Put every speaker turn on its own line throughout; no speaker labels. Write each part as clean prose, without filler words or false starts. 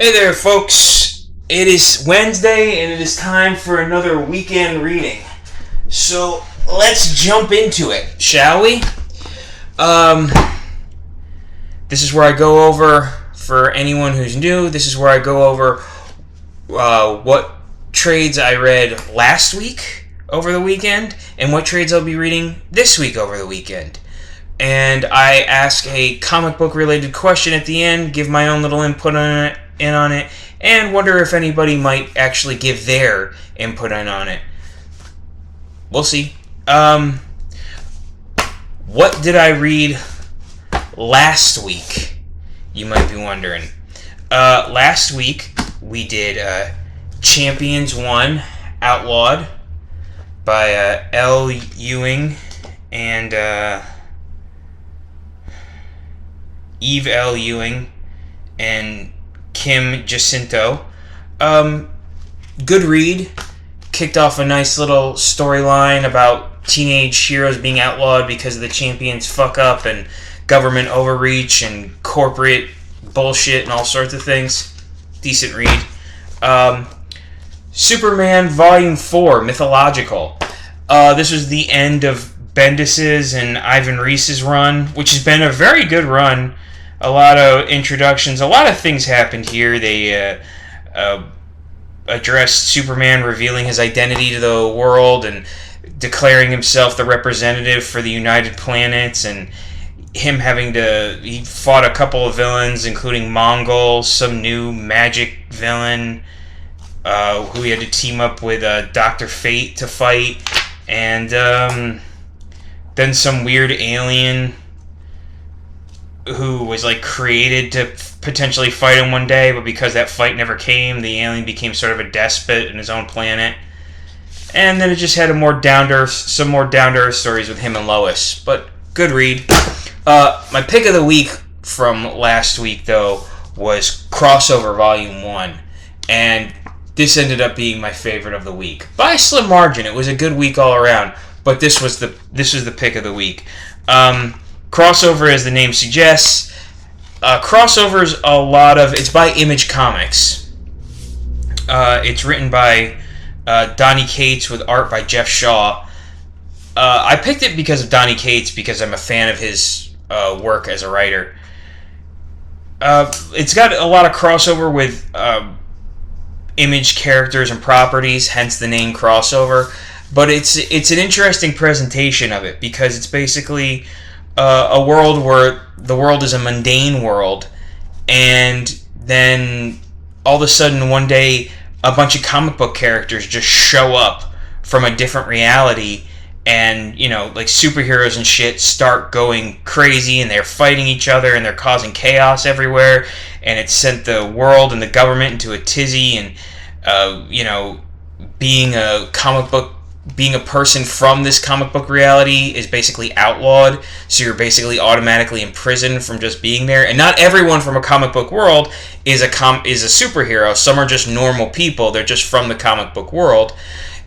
Hey there, folks. It is Wednesday, and it is time for another weekend reading. So let's jump into it, shall we? This is where I go over, for anyone who's new, this is where I go over what trades I read last week over the weekend, and what trades I'll be reading this week over the weekend. And I ask a comic book related question at the end, give my own little input on it, and wonder if anybody might actually give their input on it. We'll see. What did I read last week? You might be wondering. Last week we did Champions 1 Outlawed by L. Ewing and Eve L. Ewing and Kim Jacinto. Good read. Kicked off a nice little storyline about teenage heroes being outlawed because of the Champions fuck up and government overreach and corporate bullshit and all sorts of things. Decent read. Superman Volume 4, Mythological. This was the end of Bendis's and Ivan Reis's run, which has been a very good run. A lot of introductions, a lot of things happened here. They addressed Superman revealing his identity to the world and declaring himself the representative for the United Planets, and him he fought a couple of villains, including Mongol, some new magic villain, who he had to team up with Dr. Fate to fight, and then some weird alien who was created to potentially fight him one day, but because that fight never came, the alien became sort of a despot in his own planet. And then it just had some more down-to-earth stories with him and Lois. But good read. My pick of the week from last week, though, was Crossover Volume 1. And this ended up being my favorite of the week. By a slim margin. It was a good week all around. But this was the pick of the week. Crossover, as the name suggests. Crossover's it's by Image Comics. It's written by Donny Cates with art by Jeff Shaw. I picked it because of Donny Cates because I'm a fan of his work as a writer. It's got a lot of crossover with Image characters and properties, hence the name Crossover. But it's an interesting presentation of it because it's basically a world where the world is a mundane world, and then all of a sudden one day a bunch of comic book characters just show up from a different reality, and superheroes and shit start going crazy, and they're fighting each other and they're causing chaos everywhere, and it sent the world and the government into a tizzy, and being a person from this comic book reality is basically outlawed, so you're basically automatically imprisoned from just being there. And not everyone from a comic book world is a superhero. Some are just normal people. They're just from the comic book world.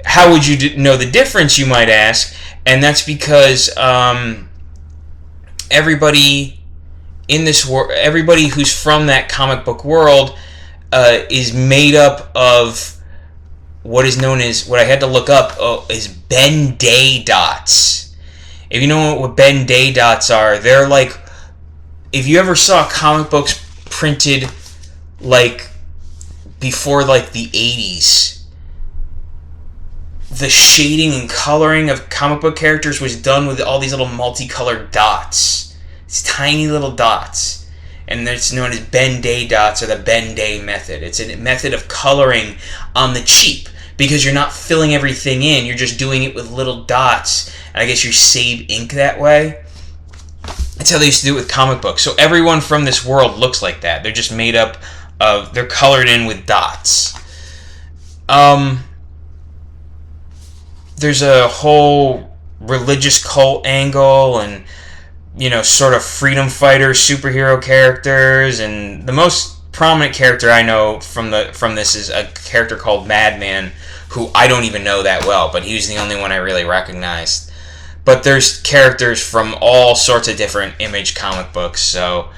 How would you know the difference, you might ask? And that's because everybody in this world, everybody who's from that comic book world is made up of what is known as, what I had to look up, is Ben Day dots. If you know what Ben Day dots are, they're like, if you ever saw comic books printed before the 80s, the shading and coloring of comic book characters was done with all these little multicolored dots. These tiny little dots. And it's known as Ben Day dots, or the Ben Day method. It's a method of coloring on the cheap, because you're not filling everything in, you're just doing it with little dots, and I guess you save ink that way. That's how they used to do it with comic books. So everyone from this world looks like that. They're just made up of, they're colored in with dots. There's a whole religious cult angle, and sort of freedom fighter superhero characters, and the most prominent character I know from this is a character called Madman, who I don't even know that well, but he was the only one I really recognized. But there's characters from all sorts of different Image comic books, so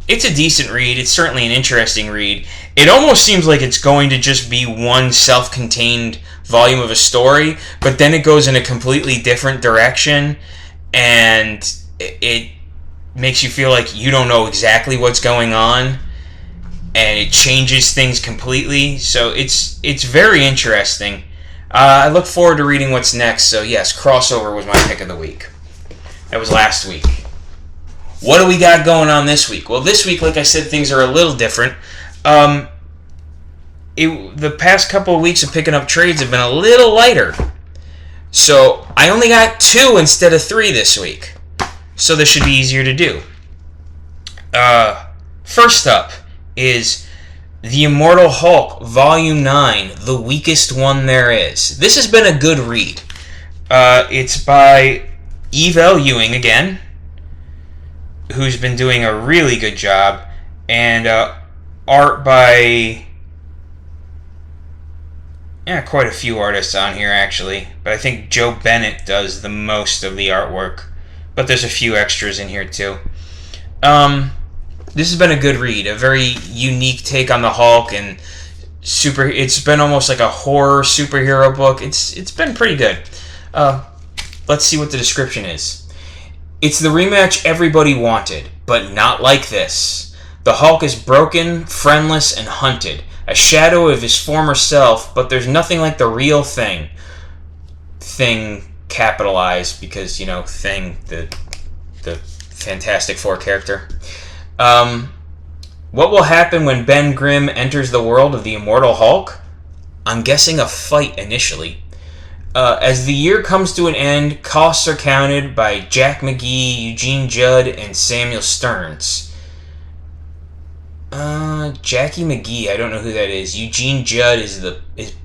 It's a decent read. It's certainly an interesting read. It almost seems like it's going to just be one self-contained volume of a story, but then it goes in a completely different direction, and it makes you feel like you don't know exactly what's going on, and it changes things completely. So it's very interesting. I look forward to reading what's next. So yes, Crossover was my pick of the week. That was last week. What do we got going on this week? Well, this week, like I said, things are a little different. The past couple of weeks of picking up trades have been a little lighter. So I only got 2 instead of 3 this week. So this should be easier to do. First up is The Immortal Hulk, Volume 9, The Weakest One There Is. This has been a good read. It's by Eve L. Ewing again, who's been doing a really good job, and art by quite a few artists on here actually, but I think Joe Bennett does the most of the artwork, but there's a few extras in here too. This has been a good read, a very unique take on the Hulk, and it's been almost like a horror superhero book. It's been pretty good. Let's see what the description is. It's the rematch everybody wanted, but not like this. The Hulk is broken, friendless, and hunted. A shadow of his former self, but there's nothing like the real thing. Thing capitalized because, Thing, the Fantastic Four character. What will happen when Ben Grimm enters the world of the Immortal Hulk? I'm guessing a fight initially. As the year comes to an end, costs are counted by Jack McGee, Eugene Judd, and Samuel Stearns. Jackie McGee, I don't know who that is. Eugene Judd is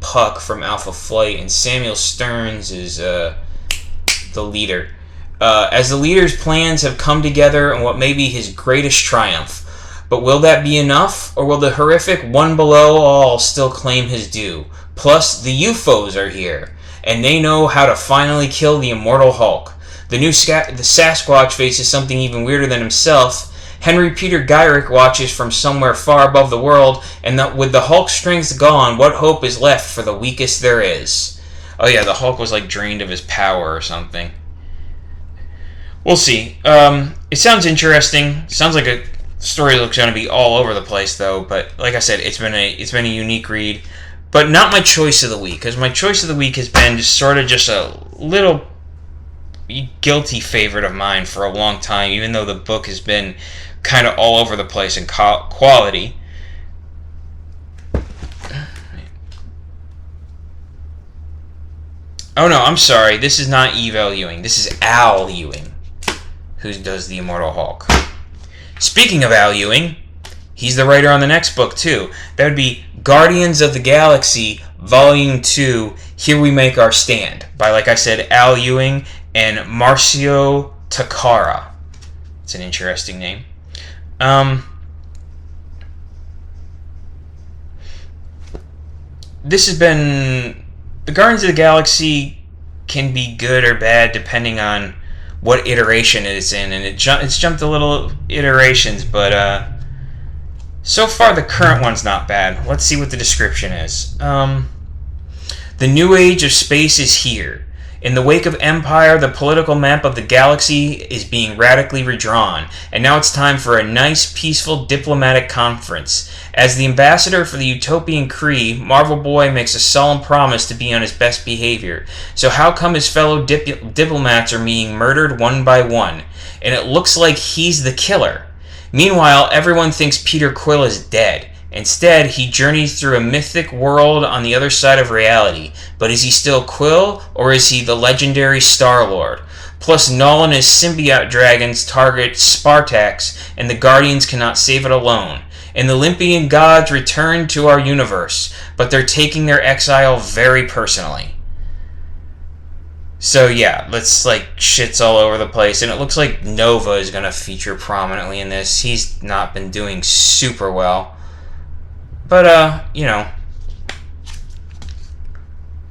Puck from Alpha Flight, and Samuel Stearns is the leader. As the leader's plans have come together in what may be his greatest triumph. But will that be enough, or will the horrific one below all still claim his due? Plus, the UFOs are here, and they know how to finally kill the Immortal Hulk. The Sasquatch faces something even weirder than himself. Henry Peter Gyrick watches from somewhere far above the world, and with the Hulk's strength gone, what hope is left for the weakest there is? Oh yeah, the Hulk was drained of his power or something. We'll see. It sounds interesting. Sounds like a story that's going to be all over the place, though. But like I said, it's been a unique read, but not my choice of the week. Because my choice of the week has been just a little guilty favorite of mine for a long time, even though the book has been kind of all over the place in quality. Oh no, I'm sorry. This is not Eve L. Ewing. This is Al Ewing, who does the Immortal Hulk. Speaking of Al Ewing, he's the writer on the next book too. That would be Guardians of the Galaxy, Volume 2, Here We Make Our Stand, by, like I said, Al Ewing and Marcio Takara. It's an interesting name. This has been... The Guardians of the Galaxy can be good or bad depending on what iteration it is in, and it's jumped a little iterations, but so far the current one's not bad. Let's see what the description is. The new age of space is here. In the wake of Empire, the political map of the galaxy is being radically redrawn, and now it's time for a nice, peaceful diplomatic conference. As the ambassador for the Utopian Kree, Marvel Boy makes a solemn promise to be on his best behavior. So how come his fellow diplomats are being murdered one by one? And it looks like he's the killer. Meanwhile, everyone thinks Peter Quill is dead. Instead, he journeys through a mythic world on the other side of reality. But is he still Quill, or is he the legendary Star-Lord? Plus, Null and his symbiote dragons target Spartax, and the Guardians cannot save it alone. And the Olympian gods return to our universe, but they're taking their exile very personally. So yeah, shit's all over the place, and it looks like Nova is going to feature prominently in this. He's not been doing super well. But,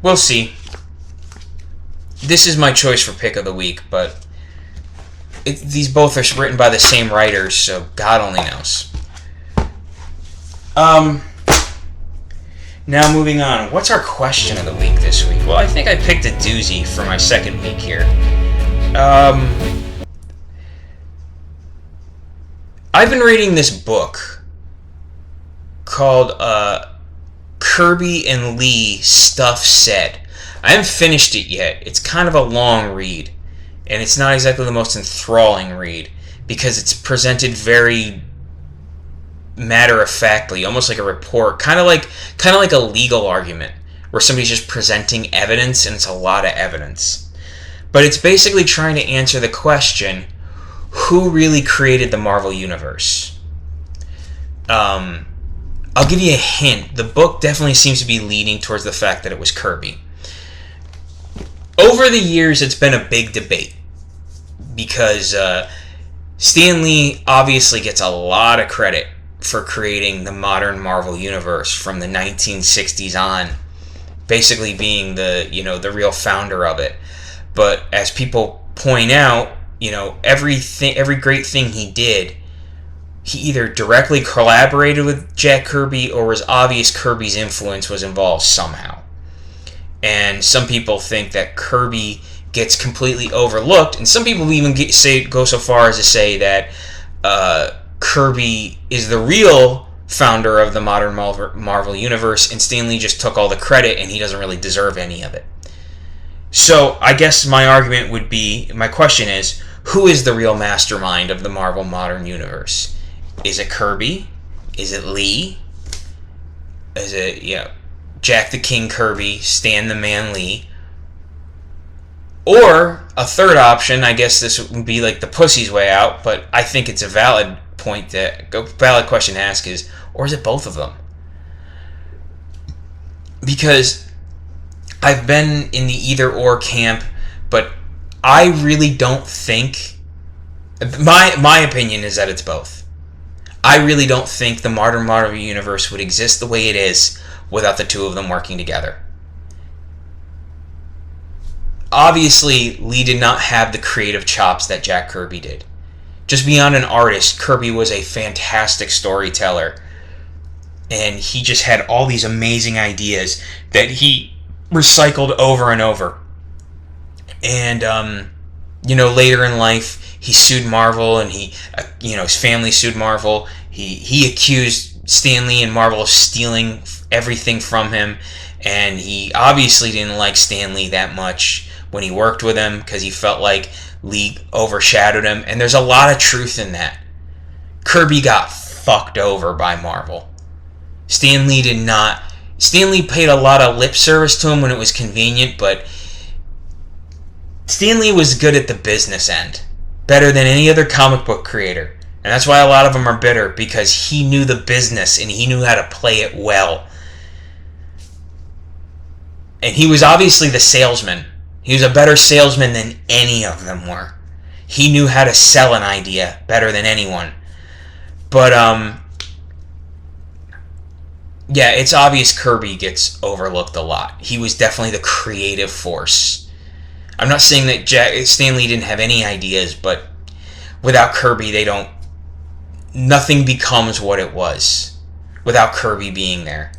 we'll see. This is my choice for pick of the week, but these both are written by the same writers, so God only knows. Now moving on, what's our question of the week this week? Well, I think I picked a doozy for my second week here. I've been reading this book called Kirby and Lee Stuff Said. I haven't finished it yet. It's kind of a long read, and it's not exactly the most enthralling read because it's presented very matter-of-factly, almost like a report, kind of like a legal argument where somebody's just presenting evidence, and it's a lot of evidence. But it's basically trying to answer the question, who really created the Marvel Universe? I'll give you a hint. The book definitely seems to be leaning towards the fact that it was Kirby. Over the years, it's been a big debate because Stan Lee obviously gets a lot of credit for creating the modern Marvel Universe from the 1960s on, basically being the real founder of it. But as people point out, every great thing he did, he either directly collaborated with Jack Kirby or was obvious Kirby's influence was involved somehow. And some people think that Kirby gets completely overlooked, and some people even go so far as to say that Kirby is the real founder of the modern Marvel Universe, and Stan Lee just took all the credit, and he doesn't really deserve any of it. So I guess my question is, who is the real mastermind of the Marvel Modern Universe? Is it Kirby? Is it Lee? Is it, Jack the King Kirby, Stan the Man Lee? Or a third option, I guess this would be like the pussy's way out, but I think it's a valid question to ask is, or is it both of them? Because I've been in the either or camp, but I really don't think, my opinion is that it's both. I really don't think the modern Marvel Universe would exist the way it is without the two of them working together. Obviously, Lee did not have the creative chops that Jack Kirby did. Just beyond an artist, Kirby was a fantastic storyteller. And he just had all these amazing ideas that he recycled over and over. And, later in life, he sued Marvel, and his family sued Marvel. He accused Stan Lee and Marvel of stealing everything from him. And he obviously didn't like Stan Lee that much when he worked with him because he felt like Lee overshadowed him. And there's a lot of truth in that. Kirby got fucked over by Marvel. Stan Lee did not. Stan Lee paid a lot of lip service to him when it was convenient, but Stan Lee was good at the business end. Better than any other comic book creator. And that's why a lot of them are bitter, because he knew the business and he knew how to play it well. And he was obviously the salesman. He was a better salesman than any of them were. He knew how to sell an idea better than anyone. But, it's obvious Kirby gets overlooked a lot. He was definitely the creative force. I'm not saying that Stan Lee didn't have any ideas, but without Kirby, nothing becomes what it was without Kirby being there.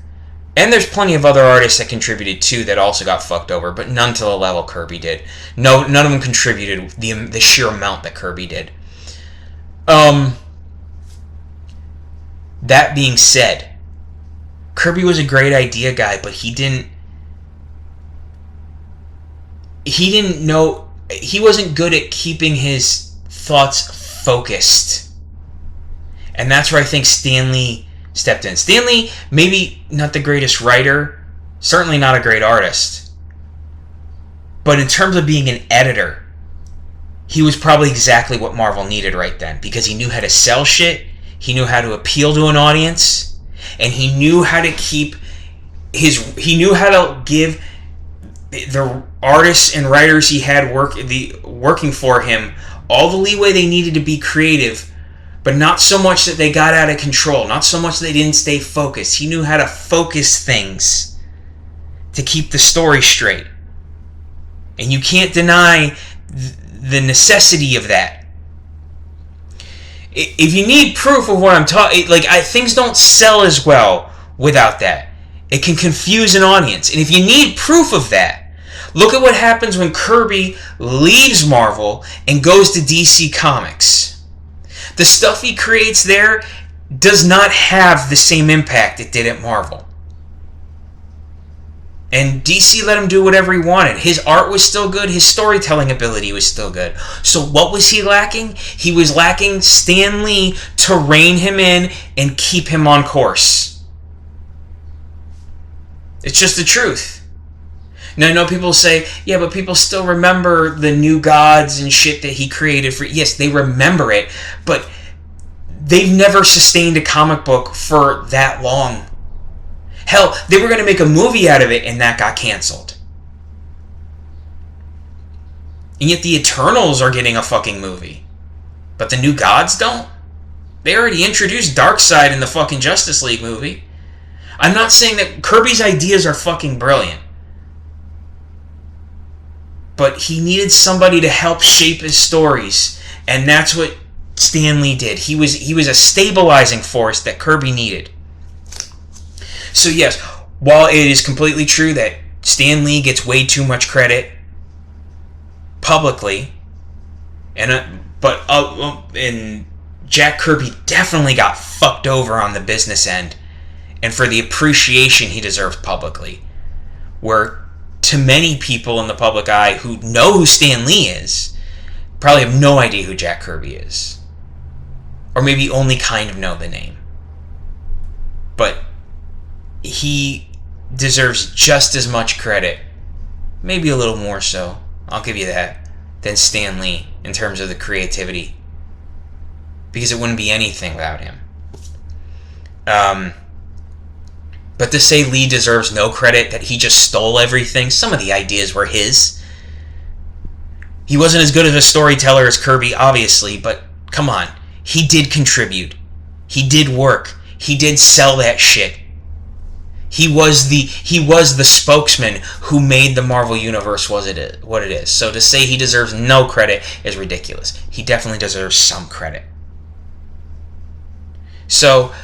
And there's plenty of other artists that contributed too that also got fucked over, but none to the level Kirby did. No, none of them contributed the sheer amount that Kirby did. That being said, Kirby was a great idea guy, but he wasn't good at keeping his thoughts focused. And that's where I think Stan Lee stepped in. Stan Lee, maybe not the greatest writer, certainly not a great artist. But in terms of being an editor, he was probably exactly what Marvel needed right then, because he knew how to sell shit, he knew how to appeal to an audience, and he knew how to give the artists and writers he had working for him all the leeway they needed to be creative, but not so much that they got out of control, not so much that they didn't stay focused. He knew how to focus things to keep the story straight. And you can't deny the necessity of that If you need proof of what I'm talking, things don't sell as well without that. It can confuse an audience. And if you need proof of that, look at what happens when Kirby leaves Marvel and goes to DC Comics. The stuff he creates there does not have the same impact it did at Marvel. And DC let him do whatever he wanted. His art was still good. His storytelling ability was still good. So what was he lacking? He was lacking Stan Lee to rein him in and keep him on course. It's just the truth. Now, I know people say, yeah, but people still remember the New Gods and shit that he created for... Yes, they remember it, but they've never sustained a comic book for that long. Hell, they were going to make a movie out of it, and that got canceled. And yet the Eternals are getting a fucking movie. But the New Gods don't? They already introduced Darkseid in the fucking Justice League movie. I'm not saying that Kirby's ideas are fucking brilliant. But he needed somebody to help shape his stories. And that's what Stan Lee did. He was a stabilizing force that Kirby needed. So yes, while it is completely true that Stan Lee gets way too much credit publicly, and Jack Kirby definitely got fucked over on the business end, and for the appreciation he deserves publicly, where to many people in the public eye who know who Stan Lee is, probably have no idea who Jack Kirby is, or maybe only kind of know the name. But he deserves just as much credit, maybe a little more so, I'll give you that, than Stan Lee in terms of the creativity. Because it wouldn't be anything without him. But to say Lee deserves no credit, that he just stole everything, some of the ideas were his. He wasn't as good of a storyteller as Kirby, obviously, but come on. He did contribute. He did work. He did sell that shit. He was the spokesman who made the Marvel Universe what it is. So to say he deserves no credit is ridiculous. He definitely deserves some credit. So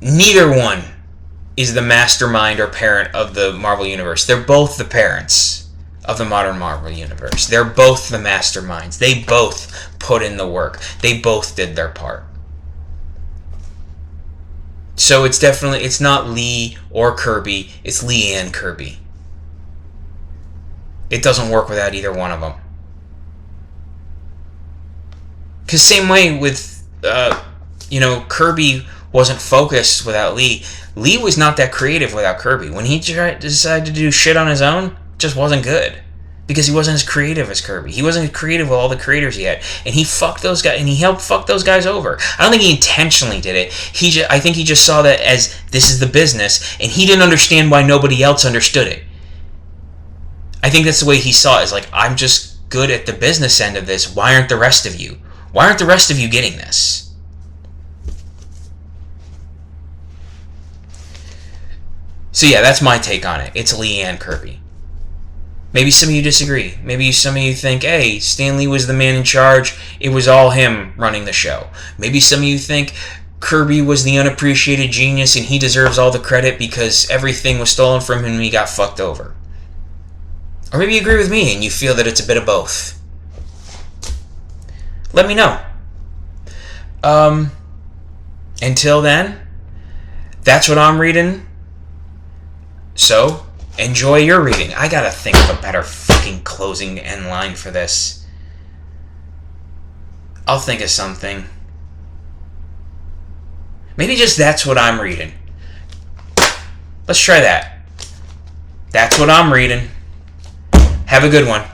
neither one is the mastermind or parent of the Marvel Universe. They're both the parents of the modern Marvel Universe. They're both the masterminds. They both put in the work. They both did their part. So it's not Lee or Kirby, it's Lee and Kirby. It doesn't work without either one of them. Because same way with, Kirby wasn't focused without Lee. Lee was not that creative without Kirby. When he decided to do shit on his own, it just wasn't good. Because he wasn't as creative as Kirby. He wasn't as creative with all the creators he had. And he fucked those guys, and he helped fuck those guys over. I don't think he intentionally did it. I think he just saw that as, this is the business, and he didn't understand why nobody else understood it. I think that's the way he saw it, is like, I'm just good at the business end of this. Why aren't the rest of you? Why aren't the rest of you getting this? So yeah, that's my take on it. It's Lee and Kirby. Maybe some of you disagree. Maybe some of you think, hey, Stan Lee was the man in charge. It was all him running the show. Maybe some of you think Kirby was the unappreciated genius and he deserves all the credit because everything was stolen from him and he got fucked over. Or maybe you agree with me and you feel that it's a bit of both. Let me know. Until then, that's what I'm reading. So, enjoy your reading. I gotta think of a better fucking closing end line for this. I'll think of something. Maybe just that's what I'm reading. Let's try that. That's what I'm reading. Have a good one.